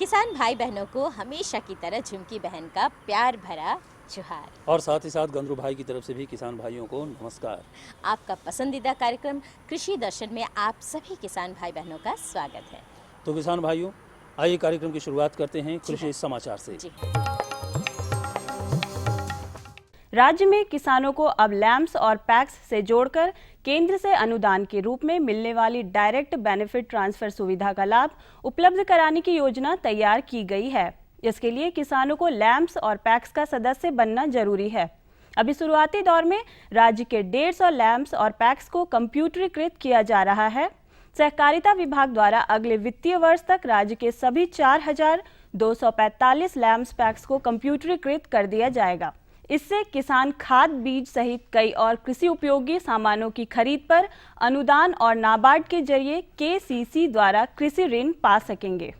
किसान भाई बहनों को हमेशा की तरह झुमकी बहन का प्यार भरा जोहार। और साथ ही साथ गंदरू भाई की तरफ से भी किसान भाइयों को नमस्कार। आपका पसंदीदा कार्यक्रम कृषि दर्शन में आप सभी किसान भाई बहनों का स्वागत है। तो किसान भाइयों, आइए कार्यक्रम की शुरुआत करते हैं कृषि समाचार से। राज्य में किसानों को अब लैम्प्स और पैक्स से जोड़कर केंद्र से अनुदान के रूप में मिलने वाली डायरेक्ट बेनिफिट ट्रांसफर सुविधा का लाभ उपलब्ध कराने की योजना तैयार की गई है। इसके लिए किसानों को लैम्प्स और पैक्स का सदस्य बनना जरूरी है। अभी शुरुआती दौर में राज्य के 150 लैम्प्स और पैक्स को कंप्यूटरीकृत किया जा रहा है। सहकारिता विभाग द्वारा अगले वित्तीय वर्ष तक राज्य के सभी 4245 लैम्प्स पैक्स को कंप्यूटरीकृत कर दिया जाएगा। इससे किसान खाद, बीज सहित कई और कृषि उपयोगी सामानों की खरीद पर अनुदान और नाबार्ड के जरिए केसीसी द्वारा कृषि ऋण पा सकेंगे।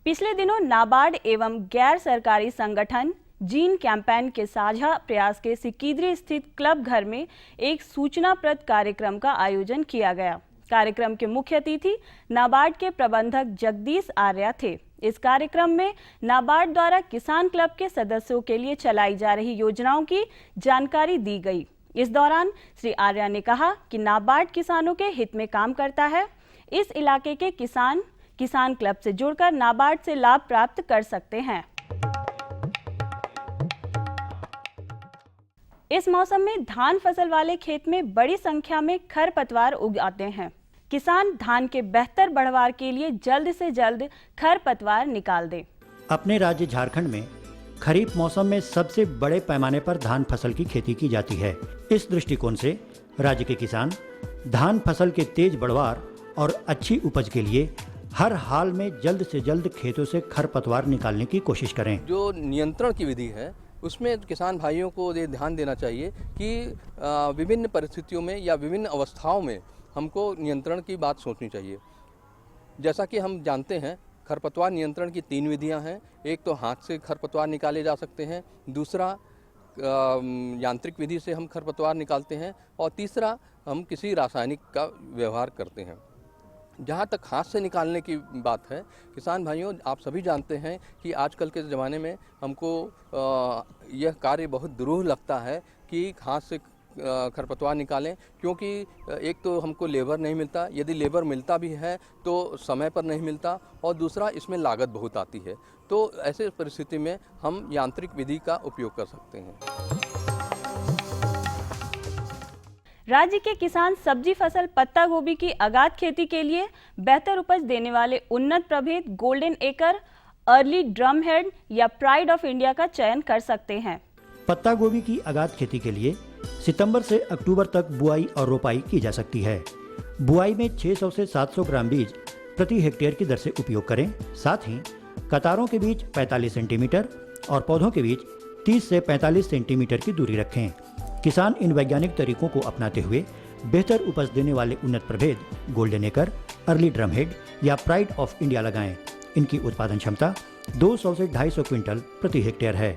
पिछले दिनों नाबार्ड एवं गैर सरकारी संगठन जीन कैंपेन के साझा प्रयास के सिकीदरी स्थित क्लब घर में एक सूचनाप्रद कार्यक्रम का आयोजन किया गया। कार्यक्रम के मुख्य अतिथि नाबार्ड के प्रबंधक जगदीश आर्या थे। इस कार्यक्रम में नाबार्ड द्वारा किसान क्लब के सदस्यों के लिए चलाई जा रही योजनाओं की जानकारी दी गई। इस दौरान श्री आर्या ने कहा कि नाबार्ड किसानों के हित में काम करता है। इस इलाके के किसान क्लब से जुड़कर नाबार्ड से लाभ प्राप्त कर सकते हैं। इस मौसम में धान फसल वाले खेत में बड़ी संख्या में खरपतवार उग आते हैं। किसान धान के बेहतर बढ़वार के लिए जल्द से जल्द खरपतवार निकाल दें। अपने राज्य झारखंड में खरीफ मौसम में सबसे बड़े पैमाने पर धान फसल की खेती की जाती है। इस दृष्टिकोण से राज्य के किसान धान फसल के तेज बढ़वार और अच्छी उपज के लिए हर हाल में जल्द से जल्द खेतों से खरपतवार निकालने की कोशिश करें। जो नियंत्रण की विधि है उसमें किसान भाइयों को ये ध्यान देना चाहिए कि विभिन्न परिस्थितियों में या विभिन्न अवस्थाओं में हमको नियंत्रण की बात सोचनी चाहिए। जैसा कि हम जानते हैं, खरपतवार नियंत्रण की 3 विधियां हैं। एक तो हाथ से खरपतवार निकाले जा सकते हैं, दूसरा यांत्रिक विधि से हम खरपतवार निकालते हैं, और तीसरा हम किसी रासायनिक का व्यवहार करते हैं। जहाँ तक हाथ से निकालने की बात है, किसान भाइयों, आप सभी जानते हैं कि आजकल के ज़माने में हमको यह कार्य बहुत दुरूह लगता है कि हाथ से खरपतवार निकालें, क्योंकि एक तो हमको लेबर नहीं मिलता, यदि लेबर मिलता भी है तो समय पर नहीं मिलता, और दूसरा इसमें लागत बहुत आती है। तो ऐसे परिस्थिति में हम यांत्रिक विधि का उपयोग कर सकते हैं। राज्य के किसान सब्जी फसल पत्ता गोभी की आगाद खेती के लिए बेहतर उपज देने वाले उन्नत प्रभेद गोल्डन एकर, अर्ली ड्रम हेड या प्राइड ऑफ इंडिया का चयन कर सकते हैं। पत्ता गोभी की आगाद खेती के लिए सितंबर से अक्टूबर तक बुआई और रोपाई की जा सकती है। बुआई में 600 से 700 ग्राम बीज प्रति हेक्टेयर की दर से उपयोग करें। साथ ही कतारों के बीच 45 सेंटीमीटर और पौधों के बीच 30 से 45 सेंटीमीटर की दूरी रखें। किसान इन वैज्ञानिक तरीकों को अपनाते हुए बेहतर उपज देने वाले उन्नत प्रभेद गोल्डन एकर, अर्ली ड्रम हेड या प्राइड ऑफ इंडिया लगाएं। इनकी उत्पादन क्षमता 200 से 250 क्विंटल प्रति हेक्टेयर है।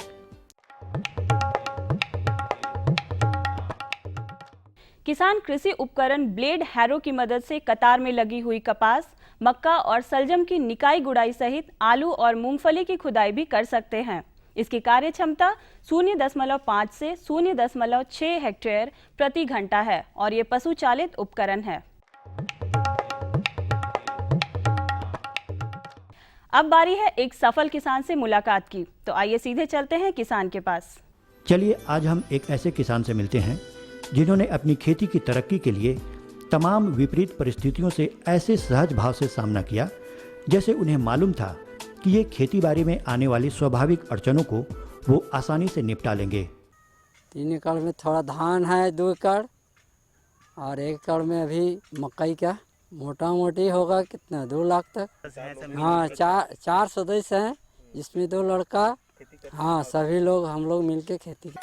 किसान कृषि उपकरण ब्लेड हैरो की मदद से कतार में लगी हुई कपास, मक्का और सलजम की निकाई गुड़ाई सहित आलू और मूंगफली की खुदाई भी कर सकते हैं। इसकी कार्य क्षमता 0.5 से 0.6 हेक्टेयर प्रति घंटा है और ये पशु चालित उपकरण है। अब बारी है एक सफल किसान से मुलाकात की, तो आइए सीधे चलते हैं किसान के पास। चलिए आज हम एक ऐसे किसान से मिलते हैं जिन्होंने अपनी खेती की तरक्की के लिए तमाम विपरीत परिस्थितियों से ऐसे सहज भाव से सामना किया जैसे उन्हें मालूम था कि ये खेती बाड़ी में आने वाली स्वाभाविक अड़चनों को वो आसानी से निपटा लेंगे। 3 एकड़ में थोड़ा धान है, 2 एकड़ और 1 एकड़ में अभी मकई का मोटा मोटी होगा कितना 2 लाख तक। हाँ, 4 सदस्य हैं जिसमें 2 लड़का। हाँ, सभी लोग हम लोग मिलके खेती।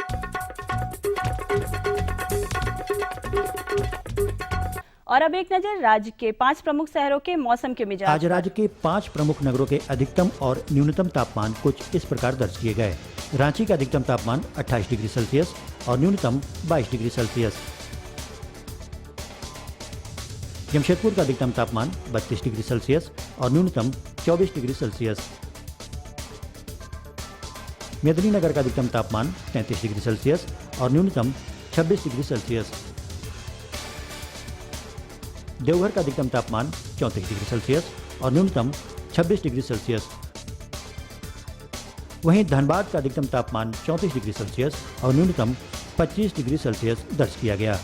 और अब एक नजर राज्य के 5 प्रमुख शहरों के मौसम के मिजाज। आज राज्य के 5 प्रमुख नगरों के अधिकतम और न्यूनतम तापमान कुछ इस प्रकार दर्ज किए गए। रांची का अधिकतम तापमान 28 डिग्री सेल्सियस और न्यूनतम 22 डिग्री सेल्सियस। जमशेदपुर का अधिकतम तापमान 32 डिग्री सेल्सियस और न्यूनतम 24 डिग्री सेल्सियस। मेदिनीनगर का अधिकतम तापमान 33 डिग्री सेल्सियस और न्यूनतम 26 डिग्री सेल्सियस। देवघर का अधिकतम तापमान 34 डिग्री सेल्सियस और न्यूनतम 26 डिग्री सेल्सियस। वहीं धनबाद का अधिकतम तापमान 34 डिग्री सेल्सियस और न्यूनतम 25 डिग्री सेल्सियस दर्ज किया गया।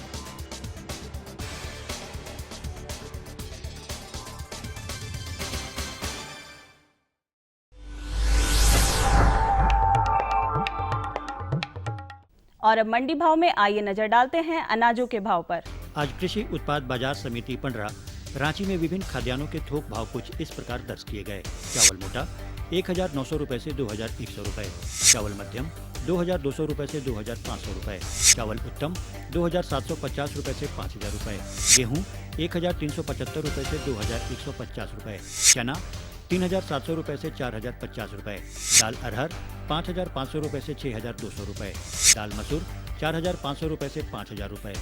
और अब मंडी भाव में आइए नजर डालते हैं अनाजों के भाव पर। आज कृषि उत्पाद बाजार समिति पंडरा रांची में विभिन्न खाद्यान्नों के थोक भाव कुछ इस प्रकार दर्ज किए गए। चावल मोटा 1900 रुपए से 2100 रुपए, चावल मध्यम 2200 रुपए से 2500 रुपए, चावल उत्तम 2750 रुपए से 5000 रुपए, गेहूं 1375 रुपए से 2150 रुपए, चना 3700 रुपए से 4050 रुपए, दाल अरहर 5500 रुपए से 6200 रुपए, दाल मसूर 4500 रुपए से 5000 रुपए,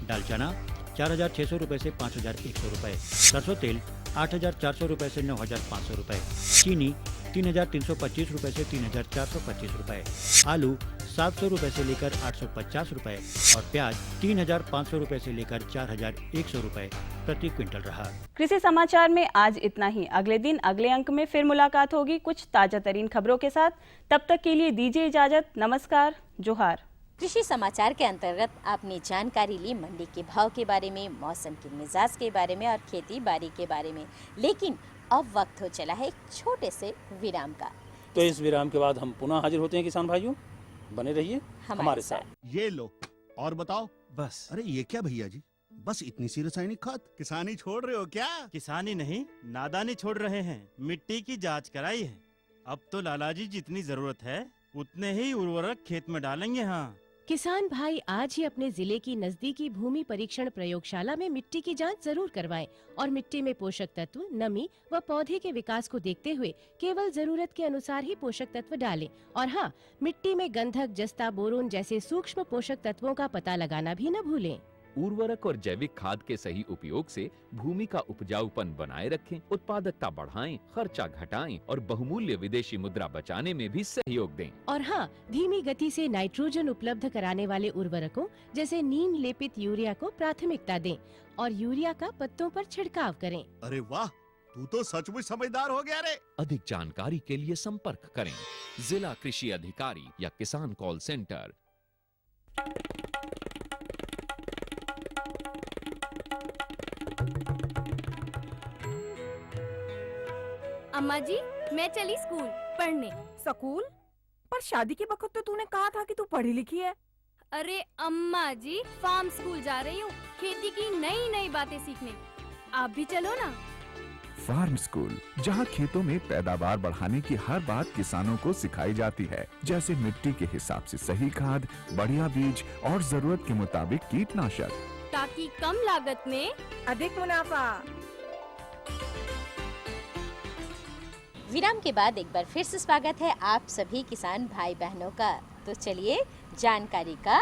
दाल चना 4600 रुपए से 5100 रुपए, सरसों तेल 8400 रुपए से 9500 रुपए, चीनी 3325 रुपए से 3425 रुपए, आलू 700 रुपए से लेकर 850 रुपए और प्याज 3500 रुपए से लेकर 4100 रुपए प्रति क्विंटल रहा। कृषि समाचार में आज इतना ही। अगले दिन अगले अंक में फिर मुलाकात होगी कुछ ताजा तरीन खबरों के साथ। तब तक के लिए दीजिए इजाजत। नमस्कार, जोहार। कृषि समाचार के अंतर्गत आपने जानकारी ली मंडी के भाव के बारे में, मौसम के मिजाज के बारे में और खेती बाड़ी के बारे में। लेकिन अब वक्त हो चला है एक छोटे से विराम का। तो इस विराम के बाद हम पुनः हाजिर होते हैं किसान भाइयों, बने रहिए हमारे साथ। ये लो और बताओ। बस। अरे ये क्या भैया जी, बस इतनी सी रासायनिक खाद? किसानी छोड़ रहे हो क्या? किसानी नहीं, नादानी छोड़ रहे हैं। मिट्टी की जांच कराई है। अब तो लालाजी जितनी जरूरत है उतने ही उर्वरक खेत में डालेंगे। हाँ, किसान भाई आज ही अपने जिले की नजदीकी भूमि परीक्षण प्रयोगशाला में मिट्टी की जांच जरूर करवाएं और मिट्टी में पोषक तत्व, नमी व पौधे के विकास को देखते हुए केवल जरूरत के अनुसार ही पोषक तत्व डालें। और हाँ, मिट्टी में गंधक, जस्ता, बोरोन जैसे सूक्ष्म पोषक तत्वों का पता लगाना भी न भूलें। उर्वरक और जैविक खाद के सही उपयोग से भूमि का उपजाऊपन बनाए रखें, उत्पादकता बढ़ाएं, खर्चा घटाएं और बहुमूल्य विदेशी मुद्रा बचाने में भी सहयोग दें। और हाँ, धीमी गति से नाइट्रोजन उपलब्ध कराने वाले उर्वरकों जैसे नीम लेपित यूरिया को प्राथमिकता दें और यूरिया का पत्तों पर छिड़काव करें। अरे वाह, तू तो सचमुच समझदार हो गया रे। अधिक जानकारी के लिए संपर्क करें जिला कृषि अधिकारी या किसान कॉल सेंटर। अम्मा जी, मैं चली स्कूल पढ़ने। स्कूल? पर शादी के वक्त तो तूने कहा था कि तू पढ़ी लिखी है। अरे अम्मा जी, फार्म स्कूल जा रही हूँ खेती की नई नई बातें सीखने। आप भी चलो ना। फार्म स्कूल, जहाँ खेतों में पैदावार बढ़ाने की हर बात किसानों को सिखाई जाती है, जैसे मिट्टी के हिसाब से सही खाद, बढ़िया बीज और जरूरत के मुताबिक कीटनाशक, ताकि कम लागत में अधिक मुनाफा। विराम के बाद एक बार फिर से स्वागत है आप सभी किसान भाई बहनों का। तो चलिए जानकारी का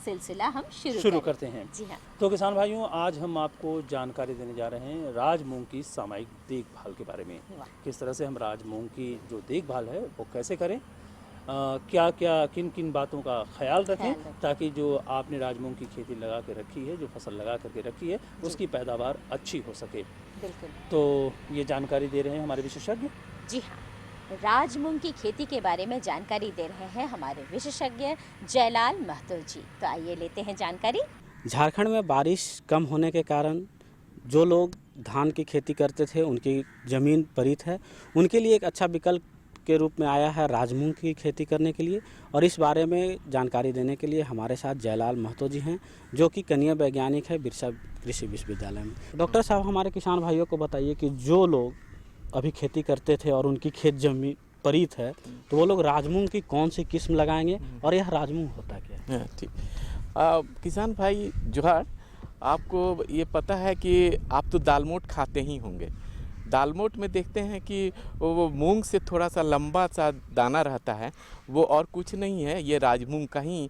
सिलसिला हम शुरू करते हैं। जी हाँ। तो किसान भाइयों, आज हम आपको जानकारी देने जा रहे हैं राजमूंग की सामयिक देखभाल के बारे में। किस तरह से हम राजमूंग की जो देखभाल है वो कैसे करें, क्या क्या किन किन बातों का ख्याल रखें ताकि जो आपने राजमूंग की खेती लगा के रखी है, जो फसल लगा करके रखी है, उसकी पैदावार अच्छी हो सके। बिल्कुल। तो ये जानकारी दे रहे हैं हमारे विशेषज्ञ। जी हाँ, राजमूंग की खेती के बारे में जानकारी दे रहे हैं हमारे विशेषज्ञ जयलाल महतो जी। तो आइए लेते हैं जानकारी। झारखंड में बारिश कम होने के कारण जो लोग धान की खेती करते थे, उनकी ज़मीन परीत है, उनके लिए एक अच्छा विकल्प के रूप में आया है राजमूंग की खेती करने के लिए। और इस बारे में जानकारी देने के लिए हमारे साथ जयलाल महतो जी हैं, जो कि कनीय वैज्ञानिक है बिरसा कृषि विश्वविद्यालय में। डॉक्टर साहब, हमारे किसान भाइयों को बताइए कि जो लोग अभी खेती करते थे और उनकी खेत जमीन परीत है, तो वो लोग राजमूंग की कौन सी किस्म लगाएंगे और यह राजमूंग होता क्या है? ठीक, किसान भाई जोहार, आपको ये पता है कि आप तो दालमोट खाते ही होंगे। दालमोट में देखते हैं कि वो मूंग से थोड़ा सा लंबा सा दाना रहता है, वो और कुछ नहीं है, ये राजमूंग का ही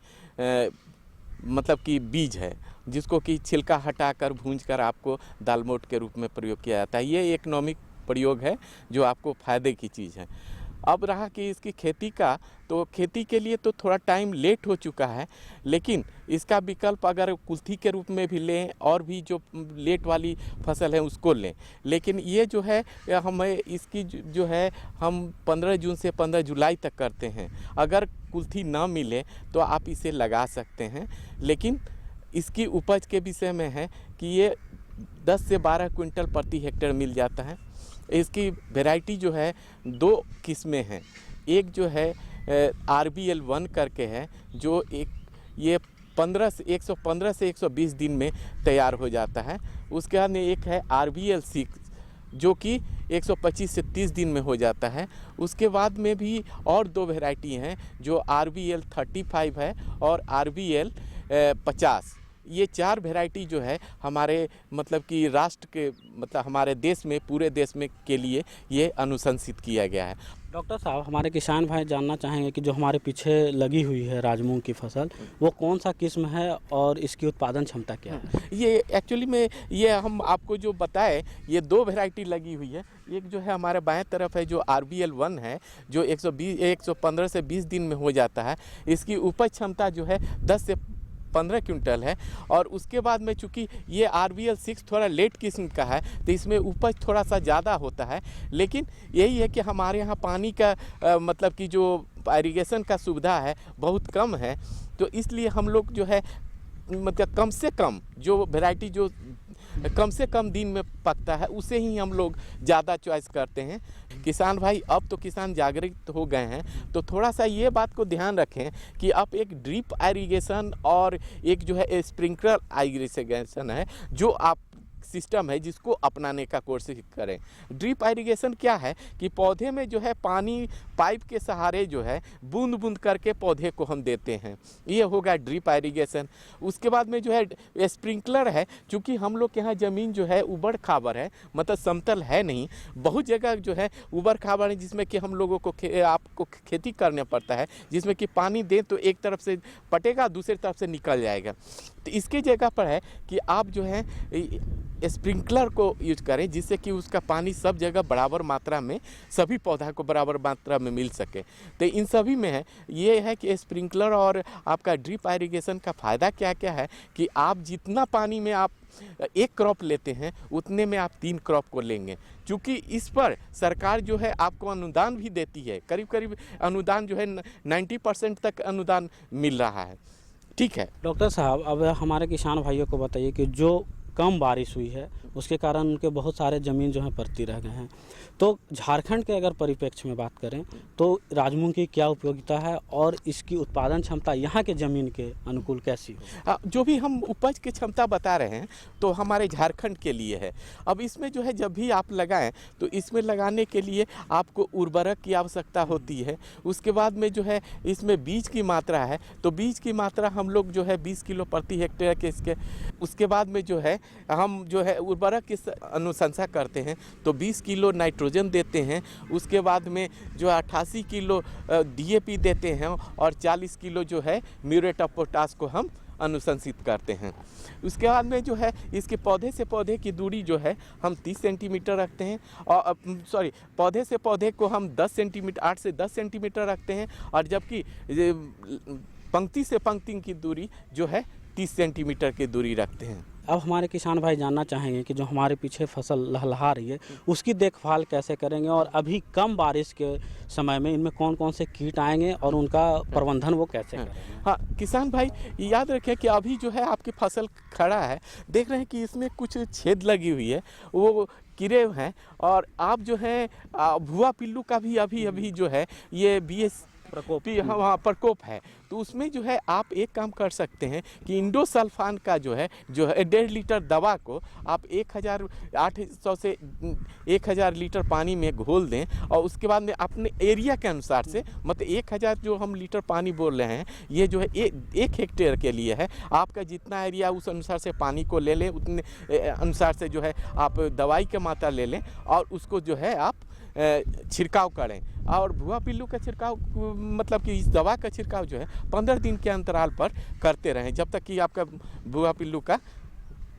मतलब कि बीज है, जिसको कि छिलका हटाकर भूंजकर आपको दाल मोठ के रूप में प्रयोग किया जाता है। ये इकोनॉमिक प्रयोग है जो आपको फ़ायदे की चीज़ है। अब रहा कि इसकी खेती का, तो खेती के लिए तो थोड़ा टाइम लेट हो चुका है, लेकिन इसका विकल्प अगर कुल्थी के रूप में भी लें और भी जो लेट वाली फसल है उसको लें, लेकिन ये जो है हमें इसकी जो है हम 15 जून से 15 जुलाई तक करते हैं। अगर कुल्थी ना मिले तो आप इसे लगा सकते हैं, लेकिन इसकी उपज के विषय में है कि ये 10 से 12 क्विंटल प्रति हेक्टेयर मिल जाता है। इसकी वैरायटी जो है 2 किस्में हैं। एक जो है RBL 1 करके है, जो ये 115 से 120 दिन में तैयार हो जाता है। उसके बाद में एक है RBL 6 जो कि 125 से 30 दिन में हो जाता है। उसके बाद में भी और 2 वैरायटी हैं जो RBL 35 है और RBL 50। ये 4 वैरायटी जो है हमारे मतलब कि राष्ट्र के मतलब हमारे देश में, पूरे देश में के लिए ये अनुशंसित किया गया है। डॉक्टर साहब, हमारे किसान भाई जानना चाहेंगे कि जो हमारे पीछे लगी हुई है राजमूंग की फसल, वो कौन सा किस्म है और इसकी उत्पादन क्षमता क्या है? ये एक्चुअली में ये हम आपको जो बताए, ये 2 वैरायटी लगी हुई है। एक जो है हमारे बाएं तरफ है जो RBL 1 है, जो 115 से 20 दिन में हो जाता है। इसकी उपज क्षमता जो है 10 से 15 क्विंटल है। और उसके बाद में चूँकि ये RBL 6 थोड़ा लेट किस्म का है, तो इसमें उपज थोड़ा सा ज़्यादा होता है। लेकिन यही है कि हमारे यहाँ पानी का मतलब कि जो इरिगेशन का सुविधा है बहुत कम है, तो इसलिए हम लोग जो है मतलब कम से कम जो वैरायटी जो कम से कम दिन में पकता है उसे ही हम लोग ज़्यादा चॉइस करते हैं। किसान भाई अब तो किसान जागरूक हो गए हैं, तो थोड़ा सा ये बात को ध्यान रखें कि आप एक ड्रिप इरिगेशन और एक जो है स्प्रिंकलर इरिगेशन है जो आप सिस्टम है जिसको अपनाने का कोशिश करें। ड्रिप इरिगेशन क्या है कि पौधे में जो है पानी पाइप के सहारे जो है बूंद बूंद करके पौधे को हम देते हैं, ये होगा ड्रिप इरिगेशन। उसके बाद में जो है स्प्रिंकलर है, क्योंकि हम लोग के यहाँ ज़मीन जो है उबड़ खाबड़ है, मतलब समतल है नहीं, बहुत जगह जो है उबड़ खाबड़ है जिसमें कि हम लोगों को आपको खेती करना पड़ता है, जिसमें कि पानी दें तो एक तरफ से पटेगा दूसरी तरफ से निकल जाएगा। तो इसके जगह पर है कि आप जो है स्प्रिंकलर को यूज करें, जिससे कि उसका पानी सब जगह बराबर मात्रा में सभी पौधा को बराबर मात्रा में मिल सके। तो इन सभी में है ये है कि स्प्रिंकलर और आपका ड्रिप इरिगेशन का फ़ायदा क्या क्या है कि आप जितना पानी में आप एक क्रॉप लेते हैं उतने में आप 3 क्रॉप को लेंगे, क्योंकि इस पर सरकार जो है आपको अनुदान भी देती है। करीब करीब अनुदान जो है 90% तक अनुदान मिल रहा है। ठीक है डॉक्टर साहब, अब हमारे किसान भाइयों को बताइए कि जो कम बारिश हुई है उसके कारण उनके बहुत सारे ज़मीन जो है परती रह गए हैं, तो झारखंड के अगर परिप्रेक्ष्य में बात करें तो राजमूंग की क्या उपयोगिता है और इसकी उत्पादन क्षमता यहाँ के ज़मीन के अनुकूल कैसी हो? जो भी हम उपज की क्षमता बता रहे हैं तो हमारे झारखंड के लिए है। अब इसमें जो है जब भी आप लगाएं तो इसमें लगाने के लिए आपको उर्वरक की आवश्यकता होती है। उसके बाद में जो है इसमें बीज की मात्रा है, तो बीज की मात्रा हम लोग जो है 20 किलो प्रति हेक्टेयर के इसके। उसके बाद में जो है हम जो है उर्वरक की अनुशंसा करते हैं तो 20 किलो नाइट्रोजन देते हैं। उसके बाद में जो 88 किलो DAP देते हैं और 40 किलो जो है म्यूरेट ऑफ पोटाश को हम अनुशंसित करते हैं। उसके बाद में जो है इसके पौधे से पौधे की दूरी जो है हम 30 सेंटीमीटर रखते हैं, और पौधे से पौधे को हम 10 सेंटीमीटर 8 से 10 सेंटीमीटर रखते हैं, और जबकि पंक्ति से पंक्ति की दूरी जो है 30 सेंटीमीटर की दूरी रखते हैं। अब हमारे किसान भाई जानना चाहेंगे कि जो हमारे पीछे फसल लहलहा रही है उसकी देखभाल कैसे करेंगे, और अभी कम बारिश के समय में इनमें कौन कौन से कीट आएंगे और उनका प्रबंधन वो कैसे करेंगे? हाँ, किसान भाई याद रखें कि अभी जो है आपकी फसल खड़ा है, देख रहे हैं कि इसमें कुछ छेद लगी हुई है, वो कीड़े हैं, और आप जो है भुआ पिल्लू का भी अभी जो है ये BS प्रकोप है, तो उसमें जो है आप एक काम कर सकते हैं कि इंडोसल्फान का जो है 1.5 लीटर दवा को आप 1800 से 1000 लीटर पानी में घोल दें, और उसके बाद में अपने एरिया के अनुसार से, मतलब 1000 जो हम लीटर पानी बोल रहे हैं ये जो है 1 हेक्टेयर के लिए है। आपका जितना एरिया उस अनुसार से पानी को ले लें, उतने अनुसार से जो है आप दवाई की मात्रा ले लें और उसको जो है आप छिड़काव करें। और भुआ पिल्लू का छिड़काव मतलब कि इस दवा का छिड़काव जो है 15 दिन के अंतराल पर करते रहें, जब तक कि आपका भुआ पिल्लू का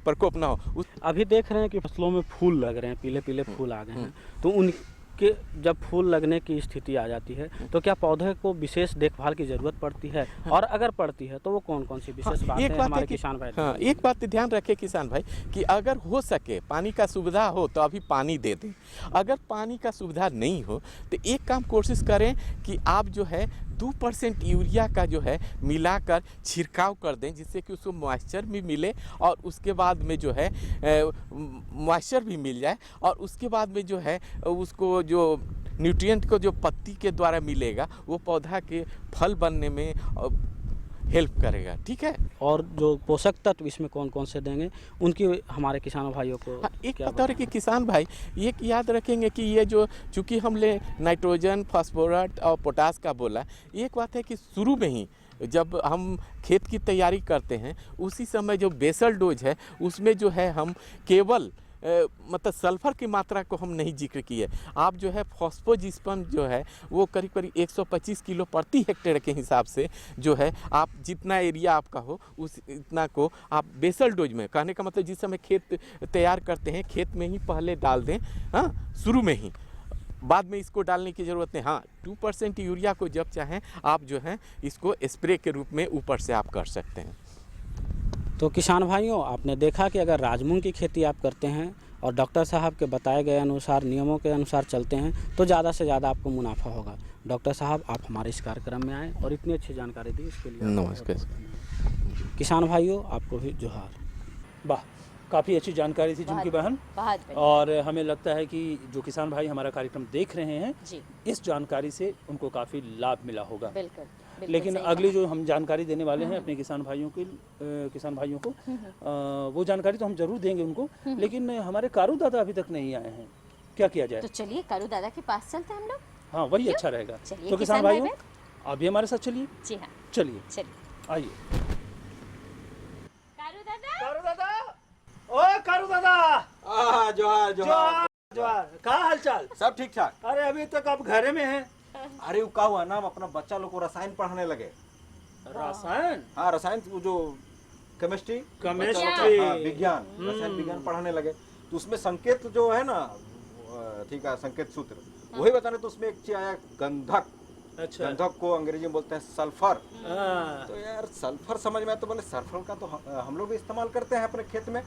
प्रकोप ना हो। अभी देख रहे हैं कि फसलों में फूल लग रहे हैं, पीले पीले फूल आ गए हैं, तो उनके जब फूल लगने की स्थिति आ जाती है तो क्या पौधे को विशेष देखभाल की जरूरत पड़ती है? और अगर पड़ती है तो वो कौन कौन सी विशेष बातें हैं हमारे किसान भाई? हाँ, एक बात ध्यान रखें किसान भाई कि अगर हो सके पानी का सुविधा हो तो अभी पानी दे दें। अगर पानी का सुविधा नहीं हो तो एक काम कोशिश करें कि आप जो है 2% यूरिया का जो है मिलाकर छिड़काव कर दें, जिससे कि उसको मॉइस्चर भी मिले और उसके बाद में जो है मॉइस्चर भी मिल जाए, और उसके बाद में जो है उसको जो न्यूट्रिएंट को जो पत्ती के द्वारा मिलेगा वो पौधा के फल बनने में हेल्प करेगा। ठीक है। और जो पोषक तत्व इसमें कौन कौन से देंगे उनकी हमारे किसानों भाइयों को? हाँ, एक पता है कि किसान भाई ये याद रखेंगे कि ये जो चूँकि हमने नाइट्रोजन, फास्फोरस और पोटास का बोला, एक बात है कि शुरू में ही जब हम खेत की तैयारी करते हैं उसी समय जो बेसल डोज है उसमें जो है हम केवल मतलब सल्फर की मात्रा को हम नहीं जिक्र किए। आप जो है फॉस्फोजिस्पम जो है वो करीब करीब 125 किलो प्रति हेक्टेयर के हिसाब से जो है आप जितना एरिया आपका हो उस इतना को आप बेसल डोज में, कहने का मतलब जिस समय खेत तैयार करते हैं खेत में ही पहले डाल दें। हाँ, शुरू में ही, बाद में इसको डालने की ज़रूरत नहीं। हाँ, 2% यूरिया को जब चाहें आप जो है इसको स्प्रे के रूप में ऊपर से आप कर सकते हैं। तो किसान भाइयों, आपने देखा कि अगर राजमूंग की खेती आप करते हैं और डॉक्टर साहब के बताए गए अनुसार, नियमों के अनुसार चलते हैं तो ज़्यादा से ज़्यादा आपको मुनाफा होगा। डॉक्टर साहब, आप हमारे इस कार्यक्रम में आए और इतनी अच्छी जानकारी दी, इसके लिए नमस्कार। किसान भाइयों, आपको भी जोहार। वाह, काफ़ी अच्छी जानकारी थी झुमकी बहन, और हमें लगता है कि जो किसान भाई हमारा कार्यक्रम देख रहे हैं इस जानकारी से उनको काफ़ी लाभ मिला होगा। लेकिन अगली जो हम जानकारी देने वाले हैं अपने किसान भाइयों को वो जानकारी तो हम जरूर देंगे उनको, लेकिन हमारे कारू दादा अभी तक नहीं आए हैं। क्या किया जाए? तो चलिए कारू दादा के पास चलते हैं हम लोग। हाँ, वही अच्छा रहेगा। तो किसान भाइयों, आप भी हमारे साथ चलिए। जी हाँ, चलिए आइए। कारू दादा, ओ कारू दादा, जोहार जोहार जोहार, का हालचाल? सब ठीक ठाक। अरे अभी तक आप घर में हैं? अरे वो क्या हुआ ना, हम अपना बच्चा लोग को रसायन पढ़ाने लगे। रसायन? हाँ, रसायन जो केमिस्ट्री विज्ञान, रसायन विज्ञान पढ़ाने लगे। तो उसमें संकेत जो है ना, ठीक है, संकेत सूत्र वही बताने। तो उसमें एक चीज आया गंधक। अच्छा। गंधक को अंग्रेजी में बोलते हैं सल्फर। तो यार सल्फर समझ में आया, तो बोले सल्फर का तो हम लोग भी इस्तेमाल करते हैं अपने खेत में।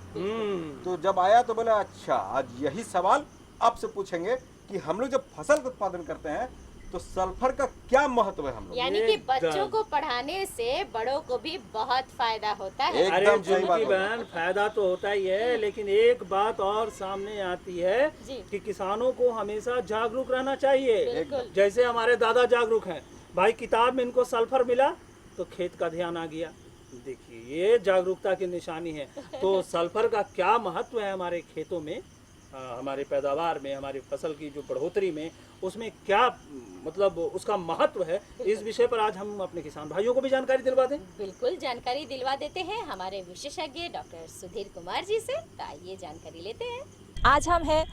तो जब आया तो बोले अच्छा, आज यही सवाल आपसे पूछेंगे कि हम लोग जब फसल का उत्पादन करते हैं तो सल्फर का क्या महत्व है हम लोग? यानी कि बच्चों को पढ़ाने से बड़ों को भी बहुत फायदा होता है। एकदम सही बात बहन, फायदा तो होता ही है, लेकिन एक बात और सामने आती है कि किसानों को हमेशा जागरूक रहना चाहिए। जैसे हमारे दादा जागरूक हैं, भाई किताब में इनको सल्फर मिला तो खेत का ध्यान आ गया। देखिए, ये जागरूकता की निशानी है। तो सल्फर का क्या महत्व है हमारे खेतों में, हमारे पैदावार में, हमारी फसल की जो बढ़ोतरी में, उसमें क्या मतलब उसका महत्व है, इस विषय पर आज हम अपने किसान भाइयों को भी जानकारी दिलवा दें। बिल्कुल, जानकारी दिलवा देते हैं हमारे विशेषज्ञ डॉक्टर सुधीर कुमार जी से। तो आइए जानकारी लेते हैं। आज हम हैं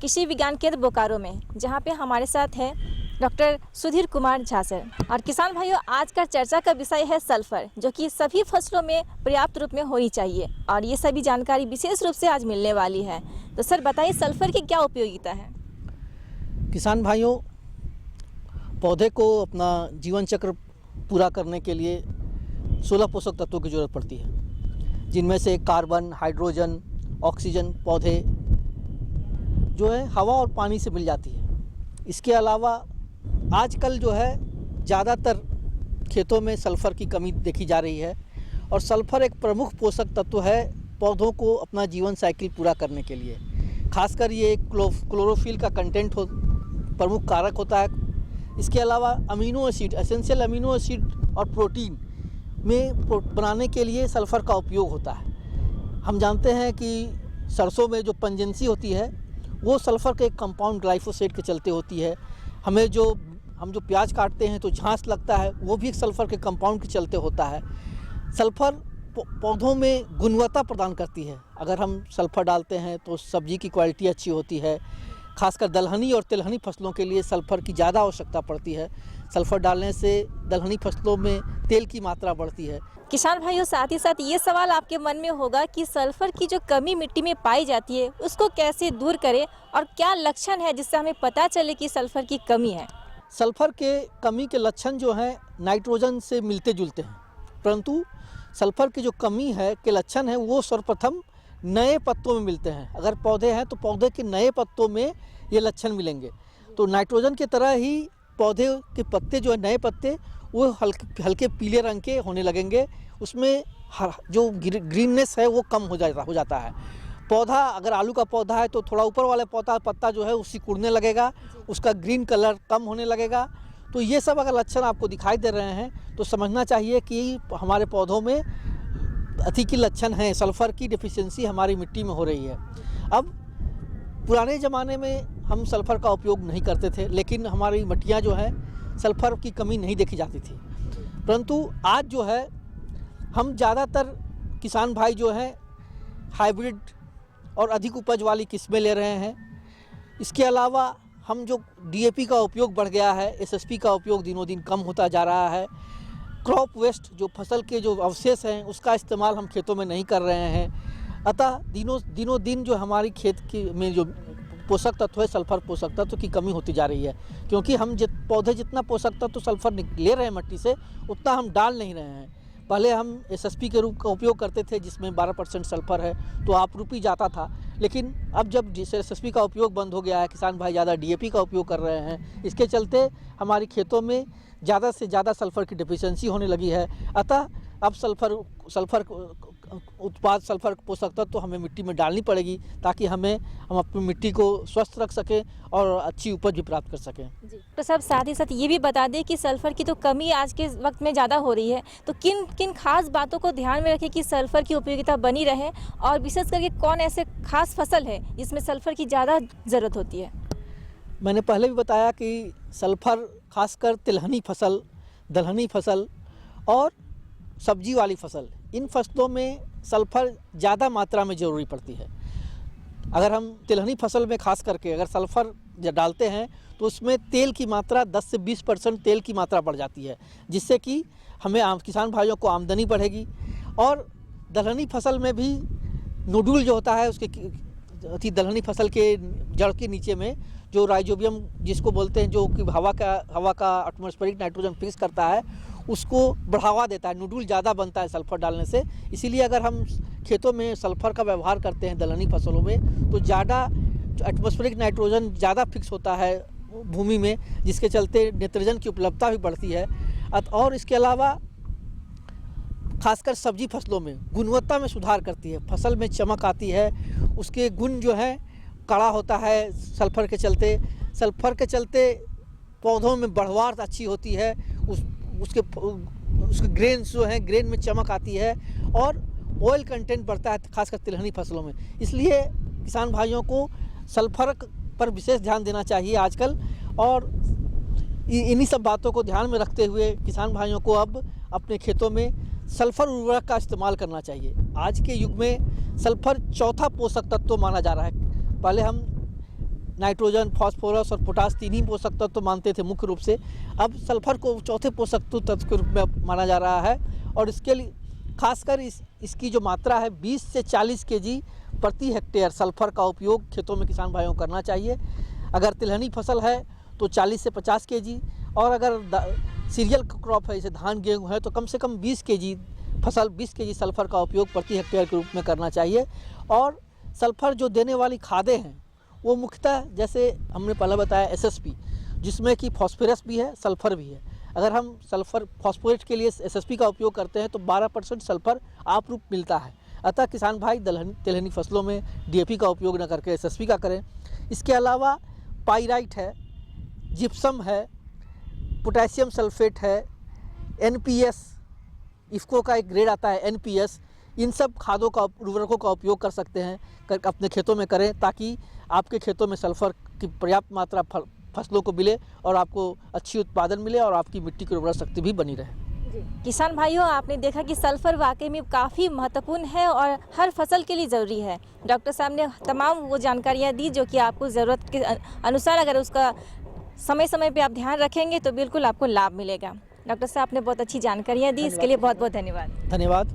कृषि विज्ञान केंद्र बोकारो में, जहाँ पे हमारे साथ है डॉक्टर सुधीर कुमार झा सर। और किसान भाइयों, आज का चर्चा का विषय है सल्फर, जो कि सभी फसलों में पर्याप्त रूप में होनी चाहिए, और ये सभी जानकारी विशेष रूप से आज मिलने वाली है। तो सर बताइए, सल्फर की क्या उपयोगिता है? किसान भाइयों, पौधे को अपना जीवन चक्र पूरा करने के लिए 16 पोषक तत्वों की जरूरत पड़ती है, जिनमें से कार्बन, हाइड्रोजन, ऑक्सीजन पौधे जो है हवा और पानी से मिल जाती है। इसके अलावा आजकल जो है ज़्यादातर खेतों में सल्फ़र की कमी देखी जा रही है, और सल्फ़र एक प्रमुख पोषक तत्व है पौधों को अपना जीवन साइकिल पूरा करने के लिए। खासकर ये क्लोरोफिल का कंटेंट प्रमुख कारक होता है। इसके अलावा amino acid, essential amino acid और प्रोटीन में बनाने के लिए सल्फ़र का उपयोग होता है। हम जानते हैं कि सरसों में जो पंजेंसी होती है वो सल्फ़र के एक कंपाउंड ग्लाइफोसेट के चलते होती है। हम जो प्याज काटते हैं तो झांस लगता है, वो भी एक सल्फ़र के कंपाउंड के चलते होता है। सल्फ़र पौधों में गुणवत्ता प्रदान करती है। अगर हम सल्फ़र डालते हैं तो सब्जी की क्वालिटी अच्छी होती है। खासकर दलहनी और तिलहनी फसलों के लिए सल्फर की ज़्यादा आवश्यकता पड़ती है। सल्फर डालने से दलहनी फसलों में तेल की मात्रा बढ़ती है। किसान भाइयों, साथ ही साथ ये सवाल आपके मन में होगा कि सल्फर की जो कमी मिट्टी में पाई जाती है उसको कैसे दूर करें और क्या लक्षण है जिससे हमें पता चले कि सल्फर की कमी है। सल्फर के कमी के लक्षण जो हैं नाइट्रोजन से मिलते जुलते हैं, परंतु सल्फर की जो कमी है के लक्षण है वो सर्वप्रथम नए पत्तों में मिलते हैं। अगर पौधे हैं तो पौधे के नए पत्तों में ये लक्षण मिलेंगे। तो नाइट्रोजन की तरह ही पौधे के पत्ते जो है नए पत्ते वो हल्के पीले रंग के होने लगेंगे, उसमें जो ग्रीननेस है वो कम हो जाता है। पौधा अगर आलू का पौधा है तो थोड़ा ऊपर वाला पत्ता जो है वो सिकुड़ने लगेगा, उसका ग्रीन कलर कम होने लगेगा। तो ये सब अगर लक्षण आपको दिखाई दे रहे हैं तो समझना चाहिए कि हमारे पौधों में अति की लक्षण हैं, सल्फ़र की डिफिशियंसी हमारी मिट्टी में हो रही है। अब पुराने ज़माने में हम सल्फ़र का उपयोग नहीं करते थे, लेकिन हमारी मिट्टियाँ जो हैं सल्फ़र की कमी नहीं देखी जाती थी, परंतु आज जो है हम ज़्यादातर किसान भाई जो हैं हाइब्रिड और अधिक उपज वाली किस्में ले रहे हैं। इसके अलावा हम जो डीएपी का उपयोग बढ़ गया है, एसएसपी का उपयोग दिनों दिन कम होता जा रहा है। क्रॉप वेस्ट जो फसल के जो अवशेष हैं उसका इस्तेमाल हम खेतों में नहीं कर रहे हैं। अतः दिनों दिन जो हमारी खेत की में जो पोषक तत्व है सल्फर पोषक तत्व की कमी होती जा रही है, क्योंकि हम पौधे जितना पोषक तत्व सल्फर ले रहे हैं मिट्टी से उतना हम डाल नहीं रहे हैं। पहले हम एसएसपी के रूप का उपयोग करते थे जिसमें 12% सल्फर है तो आपरूपी जाता था, लेकिन अब जब एसएसपी का उपयोग बंद हो गया है, किसान भाई ज़्यादा डीएपी का उपयोग कर रहे हैं, इसके चलते हमारी खेतों में ज़्यादा से ज़्यादा सल्फर की डिफिशियंसी होने लगी है। अतः अब सल्फर सल्फर पोषक तत्व तो हमें मिट्टी में डालनी पड़ेगी ताकि हम अपनी मिट्टी को स्वस्थ रख सकें और अच्छी उपज भी प्राप्त कर सकें। तो सब साथ ही साथ ये भी बता दें कि सल्फर की तो कमी आज के वक्त में ज़्यादा हो रही है, तो किन किन खास बातों को ध्यान में रखें कि सल्फर की उपयोगिता बनी रहे, और विशेष करके कौन ऐसे खास फसल है जिसमें सल्फर की ज़्यादा ज़रूरत होती है। मैंने पहले भी बताया कि सल्फर खासकर तिलहनी फसल, दलहनी फसल और सब्जी वाली फसल, इन फसलों में सल्फर ज़्यादा मात्रा में ज़रूरी पड़ती है। अगर हम तिलहनी फसल में खास करके अगर सल्फर डालते हैं तो उसमें तेल की मात्रा 10 से 20% तेल की मात्रा बढ़ जाती है, जिससे कि हमें किसान भाइयों को आमदनी बढ़ेगी। और दलहनी फसल में भी नोडुल जो होता है उसके दलहनी फसल के जड़ के नीचे में जो राइजोबियम जिसको बोलते हैं, जो कि हवा का एटमॉस्फेरिक नाइट्रोजन फिक्स करता है, उसको बढ़ावा देता है। नोडुल ज़्यादा बनता है सल्फर डालने से। इसीलिए अगर हम खेतों में सल्फर का व्यवहार करते हैं दलहनी फसलों में तो ज़्यादा एटमॉस्फेरिक नाइट्रोजन ज़्यादा फिक्स होता है भूमि में, जिसके चलते नाइट्रोजन की उपलब्धता भी बढ़ती है। और इसके अलावा खासकर सब्जी फसलों में गुणवत्ता में सुधार करती है, फसल में चमक आती है, उसके गुण जो है कड़ा होता है सल्फर के चलते पौधों में बढ़वार अच्छी होती है, उसके ग्रेन्स जो हैं ग्रेन में चमक आती है और ऑयल कंटेंट बढ़ता है खासकर तिलहनी फसलों में। इसलिए किसान भाइयों को सल्फर पर विशेष ध्यान देना चाहिए आजकल, और इन्हीं सब बातों को ध्यान में रखते हुए किसान भाइयों को अब अपने खेतों में सल्फर उर्वरक का इस्तेमाल करना चाहिए। आज के युग में सल्फर चौथा पोषक तत्व माना जा रहा है। पहले हम नाइट्रोजन, फास्फोरस और पोटास 3 ही पोषक तत्व मानते थे मुख्य रूप से, अब सल्फर को चौथे पोषक तत्व के रूप में माना जा रहा है। और इसके लिए खासकर इसकी जो मात्रा है 20 से 40 केजी प्रति हेक्टेयर सल्फर का उपयोग खेतों में किसान भाइयों को करना चाहिए। अगर तिलहनी फसल है तो 40 से 50 केजी, और अगर सीरियल क्रॉप है जैसे धान गेहूँ है तो कम से कम 20 केजी सल्फर का उपयोग प्रति हेक्टेयर के रूप में करना चाहिए। और सल्फर जो देने वाली खादें हैं वो मुख्यतः जैसे हमने पहले बताया एसएसपी, जिसमें कि फॉस्फोरस भी है, सल्फर भी है। अगर हम सल्फर फॉस्फोरेट के लिए एसएसपी का उपयोग करते हैं तो 12% सल्फर आपरूप मिलता है। अतः किसान भाई तिलहनी फसलों में डीएपी का उपयोग न करके एसएसपी का करें। इसके अलावा पाइराइट है, जिप्सम है, पोटेशियम सल्फेट है, एनपीएस, इफ्को का एक ग्रेड आता है एनपीएस, इन सब खादों का उर्वरकों का उपयोग कर सकते हैं, अपने खेतों में करें ताकि आपके खेतों में सल्फर की पर्याप्त मात्रा फसलों को मिले और आपको अच्छी उत्पादन मिले और आपकी मिट्टी की उर्वरा शक्ति भी बनी रहे। किसान भाइयों, आपने देखा कि सल्फर वाकई में काफ़ी महत्वपूर्ण है और हर फसल के लिए ज़रूरी है। डॉक्टर साहब ने तमाम वो जानकारियाँ दी जो कि आपको ज़रूरत के अनुसार अगर उसका समय समय पे आप ध्यान रखेंगे तो बिल्कुल आपको लाभ मिलेगा। डॉक्टर साहब आपने बहुत अच्छी जानकारियाँ दी, इसके लिए बहुत बहुत धन्यवाद। धन्यवाद।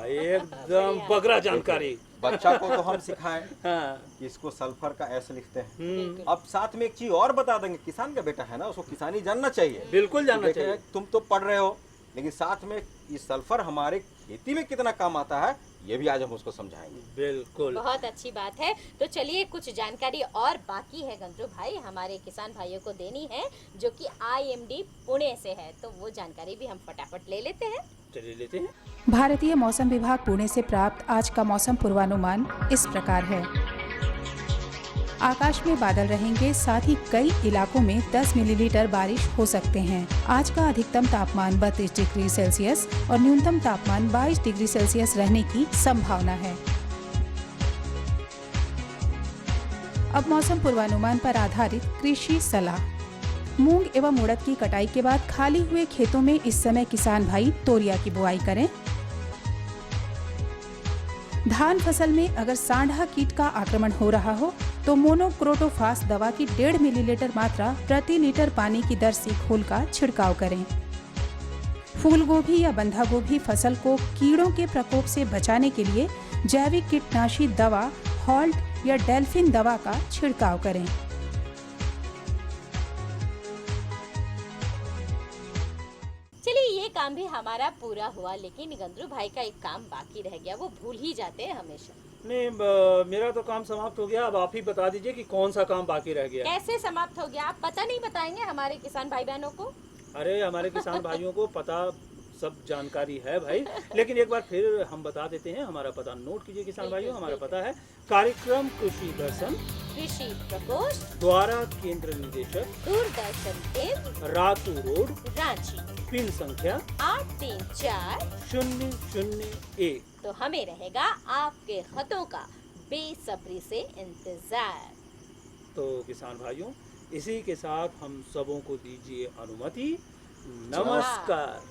एकदम बगरा जानकारी। बच्चा को तो हम सिखाएं कि इसको सल्फर का एस लिखते हैं। अब साथ में एक चीज और बता देंगे, किसान का बेटा है ना, उसको किसानी जानना चाहिए। बिल्कुल जानना चाहिए। तुम तो पढ़ रहे हो, लेकिन साथ में ये सल्फर हमारे खेती में कितना काम आता है ये भी आज हम उसको समझाएंगे। बिल्कुल, बहुत अच्छी बात है। तो चलिए कुछ जानकारी और बाकी है गंद्रू भाई हमारे किसान भाइयों को देनी है, जो कि IMD पुणे से है, तो वो जानकारी भी हम फटाफट ले लेते हैं। चलिए लेते हैं। भारतीय मौसम विभाग पुणे से प्राप्त आज का मौसम पूर्वानुमान इस प्रकार है। आकाश में बादल रहेंगे, साथ ही कई इलाकों में 10 मिलीमीटर बारिश हो सकते हैं। आज का अधिकतम तापमान 32 डिग्री सेल्सियस और न्यूनतम तापमान 22 डिग्री सेल्सियस रहने की संभावना है। अब मौसम पूर्वानुमान पर आधारित कृषि सलाह। मूंग एवं उड़द की कटाई के बाद खाली हुए खेतों में इस समय किसान भाई तोरिया की बुआई करें। धान फसल में अगर सांडा कीट का आक्रमण हो रहा हो तो मोनोक्रोटोफास दवा की 1.5 मिलीलीटर मात्रा प्रति लीटर पानी की दर से घोलकर छिड़काव करें। फूल गोभी या बंधा गोभी फसल को कीड़ों के प्रकोप से बचाने के लिए जैविक कीटनाशी दवा हॉल्ट या डेल्फिन दवा का छिड़काव करें। चलिए ये काम भी हमारा पूरा हुआ, लेकिन गंद्रू भाई का एक काम बाकी रह गया, वो भूल ही जाते हैं हमेशा। नहीं, मेरा तो काम समाप्त हो गया। अब आप ही बता दीजिए कि कौन सा काम बाकी रह गया। कैसे समाप्त हो गया? आप पता नहीं बताएंगे हमारे किसान भाई बहनों को? अरे हमारे किसान भाइयों को पता सब जानकारी है भाई, लेकिन एक बार फिर हम बता देते हैं। हमारा पता नोट कीजिए किसान भाइयों। हमारा पता है कार्यक्रम कृषि दर्शन, कृषि प्रकोष्ठ, द्वारा केंद्र निदेशक, दूरदर्शन केंद्र, रातू रोड, रांची, पिन संख्या 834001। तो हमें रहेगा आपके खतों का बेसब्री से इंतजार। तो किसान भाइयों, इसी के साथ हम सबों को दीजिए अनुमति। नमस्कार।